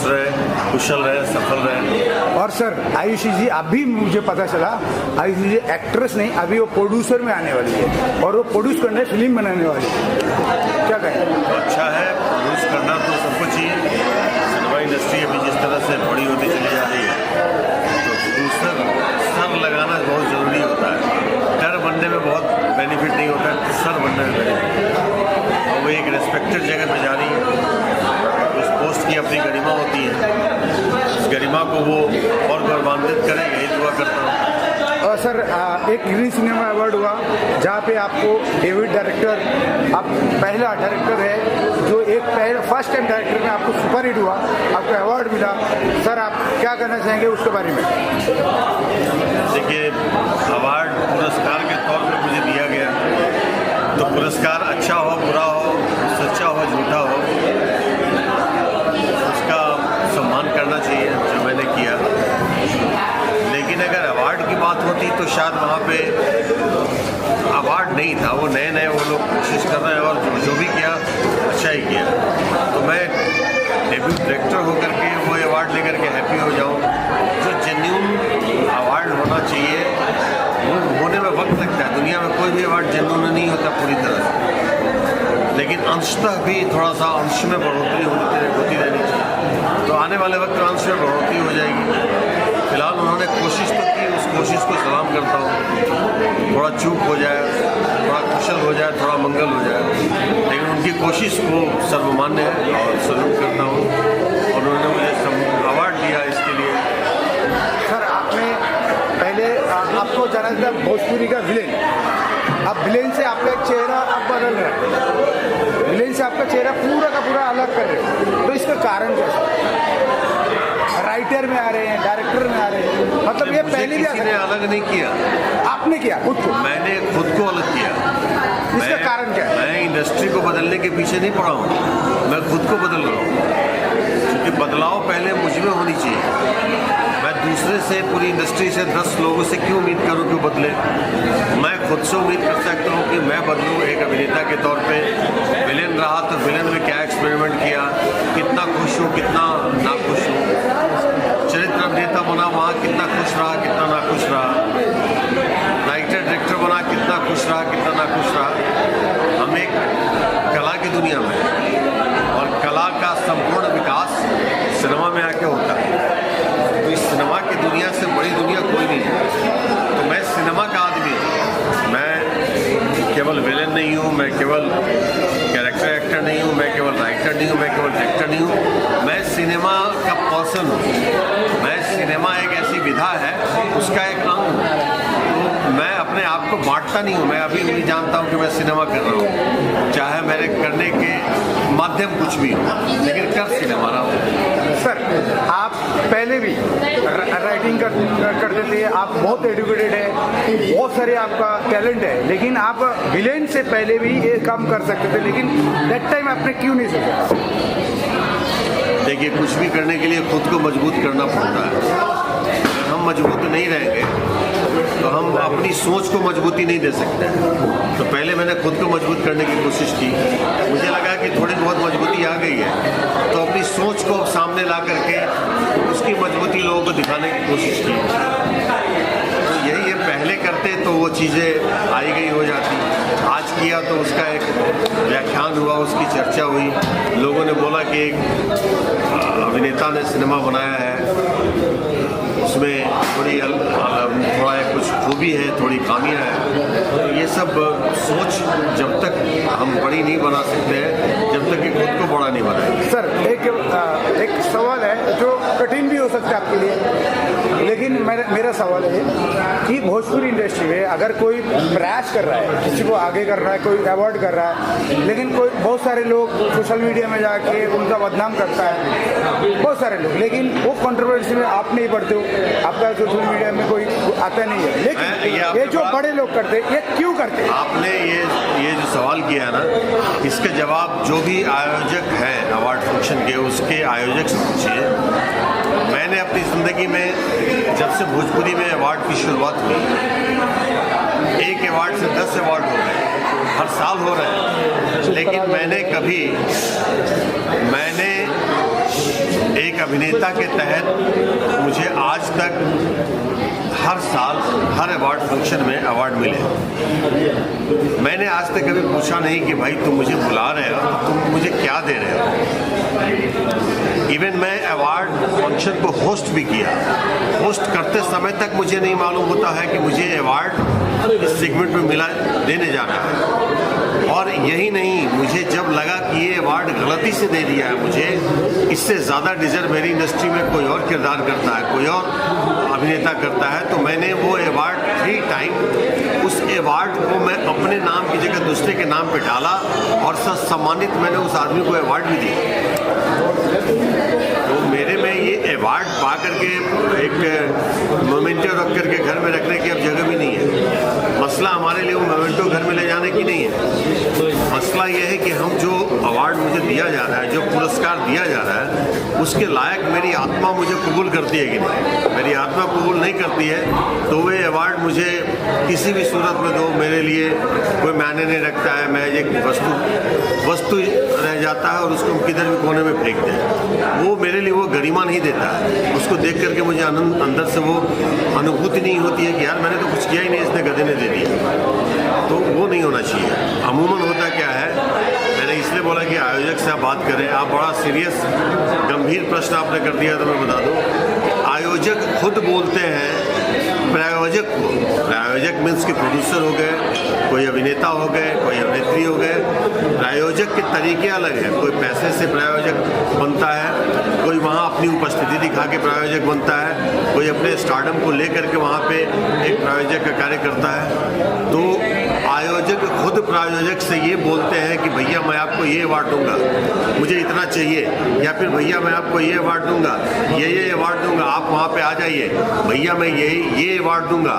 खुश रहे, कुशल रहे, सफल रहे। और सर आयुषी जी, अभी मुझे पता चला आयुषी जी एक्ट्रेस नहीं, अभी वो प्रोड्यूसर में आने वाली है और वो प्रोड्यूस करने फिल्म बनाने वाली है, क्या कहें? अच्छा है, प्रोड्यूस करना तो सबको चाहिए। सिनेमा इंडस्ट्री अभी जिस तरह से बड़ी होती चली जा रही है, तो प्रोड्यूसर सर लगाना बहुत ज़रूरी होता है। डर बनने में बहुत बेनिफिट नहीं होता है, सर बनने में बेनिफिट। और वो एक रेस्पेक्टेड जगह पर जा रही है, उस पोस्ट की अपनी गरिमा होती है, उस गरिमा को वो और गौरवान्वित करें, यही दुआ करता हूँ। और सर एक ग्रीन सिनेमा अवार्ड हुआ जहाँ पे आपको डेविड डायरेक्टर, आप पहला डायरेक्टर है जो एक फर्स्ट टाइम डायरेक्टर में आपको सुपर हिट हुआ, आपको अवार्ड मिला। सर आप क्या कहना चाहेंगे उसके बारे में? देखिए, अवार्ड पुरस्कार के तौर पे मुझे दिया गया, तो पुरस्कार अच्छा हो, बुरा हो, सच्चा हो, झूठा हो, उसका सम्मान करना चाहिए, जो मैंने किया। लेकिन अगर अवार्ड की बात होती तो शायद वहाँ पे अवार्ड नहीं था, वो नए नए वो लोग कोशिश कर रहे हैं और जो भी किया अच्छा ही किया। तो मैं डेब्यू डायरेक्टर होकर के वो अवार्ड लेकर के हैप्पी हो जाऊँ। जो जेन्युइन अवार्ड होना चाहिए वो होने में वक्त लगता है। दुनिया में कोई भी अवार्ड जेन्युइन नहीं होता पूरी तरह से, लेकिन अंशतः भी थोड़ा सा अंश में बढ़ोतरी होती रहनी चाहिए। तो आने वाले वक्त में अंश में बढ़ोतरी हो जाएगी। फिलहाल उन्होंने कोशिश तो की, उस कोशिश को सलाम करता हूँ। थोड़ा चूक हो जाए, थोड़ा कुशल हो जाए, थोड़ा मंगल हो जाए, लेकिन उनकी कोशिश को सर्वमान्य है और सल्यूट करता हूँ। और उन्होंने मुझे अवार्ड दिया इसके लिए। सर आपने पहले आपको जाना था भोजपुरी का विलेन, अब विलेन से आपका एक चेहरा अब बदल रहा है, विलेन से आपका चेहरा पूरा का पूरा अलग कर रहे हैं, तो इसका कारण क्या है? राइटर में आ रहे हैं, डायरेक्टर में आ रहे हैं, मतलब ये पहले भी किसी ने अलग नहीं किया, आपने किया खुद को? मैंने खुद को अलग किया। इसका कारण क्या है? मैं इंडस्ट्री को बदलने के पीछे नहीं पड़ा हूँ, मैं खुद को बदल रहा हूँ, क्योंकि बदलाव पहले मुझ में होनी चाहिए। मैं दूसरे से, पूरी इंडस्ट्री से 10 लोगों से क्यों उम्मीद करूं कि बदले? मैं खुद से उम्मीद कर सकता हूं कि मैं बदलूं। एक अभिनेता के तौर पे विलेन रहा तो विलेन में क्या एक्सपेरिमेंट किया, कितना खुश हूं, कितना नाखुश हूं। चरित्र अभिनेता बना, वहाँ कितना खुश रहा, कितना नाखुश रहा। राइटर डायरेक्टर बना, कितना खुश रहा, कितना नाखुश रहा। हम एक कला की दुनिया में हैं और कला का संपूर्ण विकास सिनेमा में आके होता है। तो इस सिनेमा की दुनिया से बड़ी दुनिया कोई नहीं है। तो मैं सिनेमा का आदमी हूँ, मैं केवल विलेन नहीं हूँ, मैं केवल कैरेक्टर एक्टर नहीं हूँ, मैं केवल राइटर नहीं हूँ, मैं केवल डायरेक्टर नहीं हूँ, मैं सिनेमा का पर्सन हूँ। मैं सिनेमा एक ऐसी विधा है, उसका एक अंग हूँ। तो मैं अपने आप को बांटता नहीं हूँ। मैं अभी नहीं जानता हूँ कि मैं सिनेमा कर रहा हूँ, चाहे मेरे करने के माध्यम कुछ भी हो, लेकिन कर सिनेमा रहा हूँ। सर आप पहले भी राइटिंग करते थे, आप बहुत एजुकेटेड है, बहुत सारे आपका टैलेंट है, लेकिन आप विलेन से पहले भी ये काम कर सकते थे, लेकिन दैट टाइम आपने क्यों नहीं सोचा? देखिए, कुछ भी करने के लिए खुद को मजबूत करना पड़ता है। अगर हम मजबूत नहीं रहेंगे तो हम अपनी सोच को मजबूती नहीं दे सकते। तो पहले मैंने खुद को मजबूत करने की कोशिश की, मुझे लगा कि थोड़ी बहुत मजबूती आ गई है, तो अपनी सोच को सामने ला करके उसकी मजबूती लोगों को दिखाने की कोशिश की। तो यही है, पहले करते तो वो चीज़ें आई गई हो जाती। आज किया तो उसका एक व्याख्यान हुआ, उसकी चर्चा हुई, लोगों ने बोला कि एक अभिनेता ने सिनेमा बनाया है, उसमें थोड़ा कुछ खूबी है, थोड़ी खामियां हैं। तो ये सब सोच जब तक हम बड़ी नहीं बना सकते हैं, जब तक कि खुद को बड़ा नहीं बनाएंगे। सर एक सवाल है जो कठिन भी हो सकता है आपके लिए, लेकिन मेरा सवाल है कि भोजपुरी इंडस्ट्री में अगर कोई प्रयास कर रहा है, किसी को आगे कर रहा है, कोई अवार्ड कर रहा है, लेकिन कोई बहुत सारे लोग सोशल मीडिया में जाके उनका बदनाम करता है, बहुत सारे लोग, लेकिन वो कंट्रोवर्सी में आप नहीं पढ़ते हो, आपका सोशल मीडिया में कोई आता नहीं है, लेकिन ये जो बड़े लोग करते हैं, ये क्यों करते हैं? आपने ये जो सवाल किया है ना, इसके जवाब जो भी आयोजक हैं अवार्ड फंक्शन के, उसके आयोजक से पूछिए। मैंने अपनी ज़िंदगी में जब से भोजपुरी में अवार्ड की शुरुआत हुई, एक अवार्ड से 10 अवार्ड हो गए, हर साल हो रहे हैं, लेकिन मैंने एक अभिनेता के तहत मुझे आज तक हर साल हर अवार्ड फंक्शन में अवार्ड मिले। मैंने आज तक कभी पूछा नहीं कि भाई तुम मुझे बुला रहे हो, तुम मुझे क्या दे रहे हो। इवन मैं अवार्ड फंक्शन को होस्ट भी किया। होस्ट करते समय तक मुझे नहीं मालूम होता है कि मुझे अवार्ड इस सेगमेंट में मिला देने जा रहा है। और यही नहीं, मुझे जब लगा कि ये अवार्ड गलती से दे दिया है, मुझे इससे ज़्यादा डिजर्व मेरी इंडस्ट्री में कोई और किरदार करता है, कोई और अभिनेता करता है, तो मैंने वो अवार्ड 3 टाइम उस अवार्ड को मैं अपने नाम की जगह दूसरे के नाम पे डाला और सम्मानित मैंने उस आदमी को अवार्ड भी दिया। तो मेरे में ये अवार्ड पा करके एक मोमेंटो रख करके घर में रखने की अब जगह भी नहीं है। मसला हमारे लिए वो मोमेंटो घर में ले जाने की नहीं है। मसला ये है कि हम जो अवार्ड मुझे दिया जा रहा है, जो पुरस्कार दिया जा रहा है, उसके लायक मेरी आत्मा मुझे कबूल करती है कि नहीं। मेरी आत्मा कबूल नहीं करती है तो वे अवार्ड मुझे किसी भी सूरत में दो, मेरे लिए कोई मायने नहीं रखता है। मैं एक वस्तु रह जाता है और उसको किधर भी कोने में फेंक दें। वो मेरे लिए वो गरिमा नहीं देता है। उसको देख करके मुझे अंदर से वो अनुभूति नहीं होती है कि यार मैंने तो कुछ किया ही नहीं, इसने गधे ने दे दिया। तो वो नहीं होना चाहिए। अमूमन होता क्या है, मैंने इसलिए बोला कि आयोजक से आप बात करें। आप बड़ा सीरियस गंभीर प्रश्न आपने कर दिया, तो मैं बता दूं, आयोजक खुद बोलते हैं प्रायोजक को। प्रायोजक मीन्स के प्रोड्यूसर हो गए, कोई अभिनेता हो गए, कोई अभिनेत्री हो गए। प्रायोजक के तरीके अलग हैं। कोई पैसे से प्रायोजक बनता है, कोई वहाँ अपनी उपस्थिति दिखा के प्रायोजक बनता है, कोई अपने स्टारडम को लेकर के वहाँ पे एक प्रायोजक का कार्य करता है। तो आयोजक खुद प्रायोजक से ये बोलते हैं कि भैया मैं आपको ये अवार्ड दूंगा, मुझे इतना चाहिए, या फिर भैया मैं आपको ये अवार्ड दूंगा, ये अवार्ड दूंगा, आप वहाँ पे आ जाइए, भैया मैं ये अवार्ड दूंगा,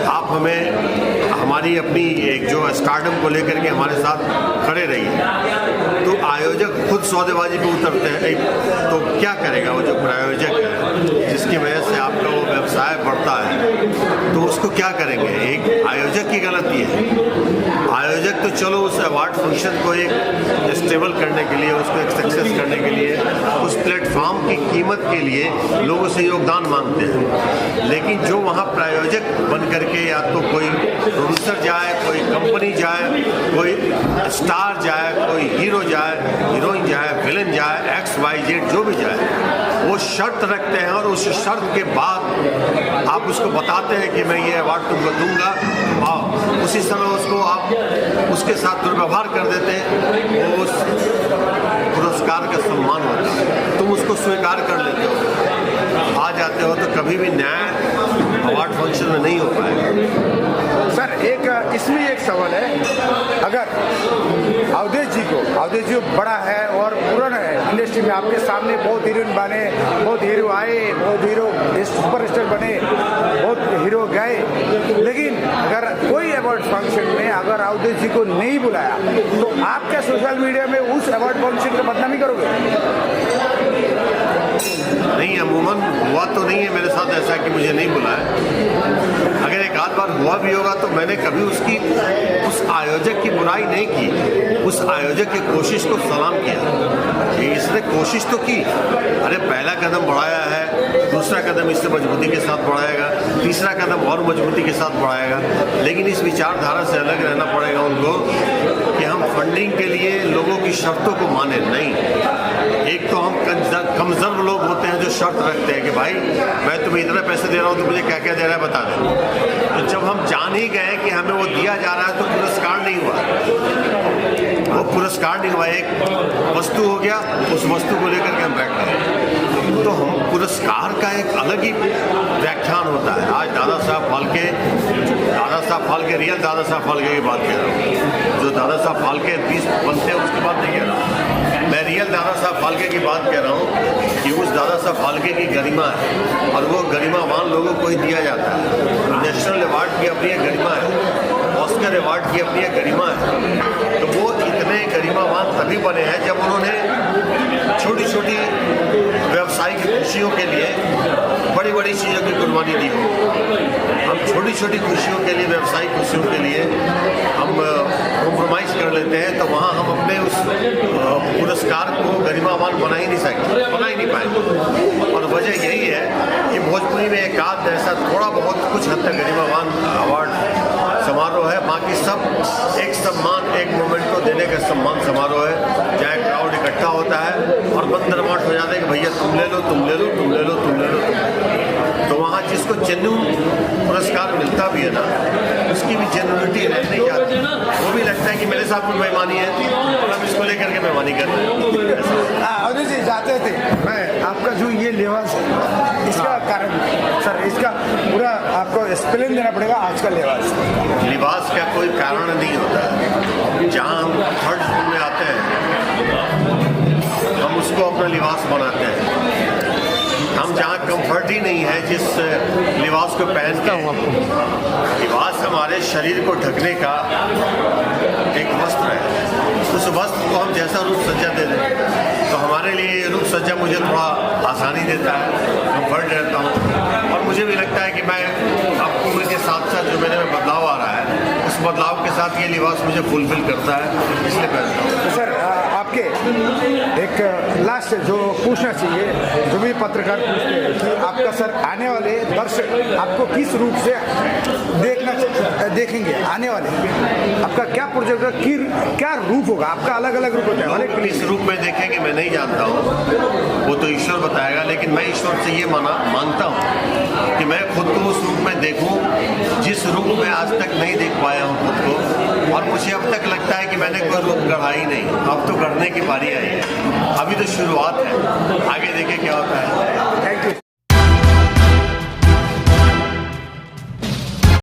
आप हमें हमारी अपनी एक जो स्टारडम को लेकर के हमारे साथ खड़े रहिए। तो आयोजक खुद सौदेबाजी पे उतरते हैं। तो क्या करेगा वो जो प्रायोजक है, जिसकी वजह से आपका वो व्यवसाय बढ़ता है, तो उसको क्या करेंगे? एक आयोजक की गलती है। आयोजक तो चलो उस अवार्ड फंक्शन को एक स्टेबल करने के लिए, उसको एक सक्सेस करने के लिए, उस प्लेटफॉर्म की कीमत के लिए लोगों से योगदान मांगते हैं। लेकिन जो वहाँ प्रायोजक बन करके या तो कोई प्रोड्यूसर जाए, कोई कंपनी जाए, कोई स्टार जाए, कोई हीरो जाए, हीरोइन जाए, विलन जाए, XYZ जो भी जाए, वो शर्त रखते हैं और उस शर्त के बाद आप उसको बताते हैं कि मैं ये अवार्ड तुमको दूंगा, और उसी समय उसको आप उसके साथ दुर्व्यवहार कर देते हैं, वो उस पुरस्कार का सम्मान होता है, तुम उसको स्वीकार कर लेते हो, आ जाते हो, तो कभी भी न्याय अवार्ड फंक्शन में नहीं हो पाएगा। सर इसमें एक सवाल है, अगर अवधेश जी बड़ा है और पुराना है इंडस्ट्री में, आपके सामने बहुत हीरोइन बने, बहुत हीरो आए, बहुत हीरो सुपरस्टार बने, बहुत हीरो गए, लेकिन अगर कोई अवार्ड फंक्शन में अगर अवधेश जी को नहीं बुलाया तो आप क्या सोशल मीडिया में उस अवार्ड फंक्शन का बदनामी करोगे? नहीं, अमूमन हुआ तो नहीं है मेरे साथ ऐसा कि मुझे नहीं बुलाया। अगर एक आध बार हुआ भी होगा तो मैंने कभी उस आयोजक की बुराई नहीं की, उस आयोजक की कोशिश को सलाम किया कि इसने कोशिश तो की। अरे पहला कदम बढ़ाया है, दूसरा कदम इससे मजबूती के साथ बढ़ाएगा, तीसरा कदम और मजबूती के साथ बढ़ाएगा। लेकिन इस विचारधारा से अलग रहना पड़ेगा उनको कि हम फंडिंग के लिए लोगों की शर्तों को माने नहीं। एक तो हम कमजोर लोग होते हैं जो शर्त रखते हैं कि भाई मैं तुम्हें इतना पैसे दे रहा हूँ तो मुझे क्या क्या दे रहा है बता दे। तो जब हम जान ही गए कि हमें वो दिया जा रहा है तो पुरस्कार नहीं हुआ, वो पुरस्कार नहीं हुआ, एक वस्तु हो गया, उस वस्तु को लेकर के हम बैठ गए। तो हम पुरस्कार का एक अलग ही व्याख्यान होता है। आज दादा साहब फाल्के रियल दादा साहब फाल्के की बात कह रहा हूँ। जो दादा साहब फाल्के 20 बनते हैं उसकी बात नहीं कह रहा, मैं रियल दादा साहब फाल्के की बात कह रहा हूँ कि उस दादा साहब फाल्के की गरिमा है और वो गरिमावान लोगों को ही दिया जाता है। नेशनल अवार्ड की अपनी एक गरिमा है, ऑस्कर अवार्ड की अपनी एक गरिमा है। तो वो इतने गरिमावान तभी बने हैं जब उन्होंने छोटी छोटी व्यावसायिक खुशियों के लिए बड़ी बड़ी चीज़ों की कुर्बानी दी हो। हम छोटी छोटी खुशियों के लिए, व्यवसायिक खुशियों के लिए हम कॉम्प्रोमाइज़ कर लेते हैं, तो वहाँ हम अपने उस पुरस्कार को गरिमावान बना ही नहीं पाएंगे। और वजह यही है कि भोजपुरी में एक आध ऐसा थोड़ा बहुत कुछ हद तक गरिमावान अवार्ड समारोह है, बाकी सब एक सम्मान, एक मोमेंट को देने का सम्मान समारोह है, जहाँ क्राउड इकट्ठा होता है और बंदरमाट हो जाता है कि भैया तुम ले लो, तुम ले लो, तुम ले लो, तुम ले लो। तो वहाँ जिसको जेन्युइन पुरस्कार मिलता भी है ना, उसकी भी जेन्युइनिटी रहने नहीं जाती, वो भी लगता है कि मेरे साथ भी बेईमानी है और हम इसको लेकर के बेईमानी कर रहे हैं। अवधि जी जाते थे, मैं आपका जो ये लिबास है इसका कारण सर, इसका पूरा आपको एक्सप्लेन देना पड़ेगा। आज का लिबास का कोई कारण नहीं होता है। जहाँ हम थर्ड जोन में आते हैं, हम उसको अपना लिबास बनाते हैं। हम जहाँ कंफर्ट ही नहीं है, जिस लिबास को पहनता हूँ आपको, लिबास हमारे शरीर को ढकने का एक वस्त्र है। उस वस्त्र को हम जैसा रूप सज्जा दे दें, तो हमारे लिए रूप सज्जा मुझे थोड़ा आसानी देता है, कंफर्ट रहता हूँ। और मुझे भी लगता है कि मैं अब उम्र के साथ साथ जो मेरे में बदलाव आ रहा है, उस बदलाव के साथ ये लिबास मुझे फुलफिल करता है, इसलिए पहनता हूँ। तो सर आपके एक लास्ट जो पूछना चाहिए, जो भी पत्रकार पूछते हैं कि आपका सर आने वाले दर्शक आपको किस रूप से देखेंगे, आने वाले आपका क्या प्रोजेक्ट है, क्या रूप होगा आपका? अलग अलग रूप होता है, किस रूप में देखेंगे मैं नहीं जानता हूँ, वो तो ईश्वर बताएगा। लेकिन मैं ईश्वर से ये मांगता हूँ कि मैं खुद को उस रूप में देखूँ जिस रूप में आज तक नहीं देख पाया हूँ खुद को। और मुझे अब तक लगता है कि मैंने कोई रूप गढ़ा ही नहीं, अब तो गढ़ने की बारी आई है। अभी तो शुरुआत है, आगे देखें क्या होता है। Thank you.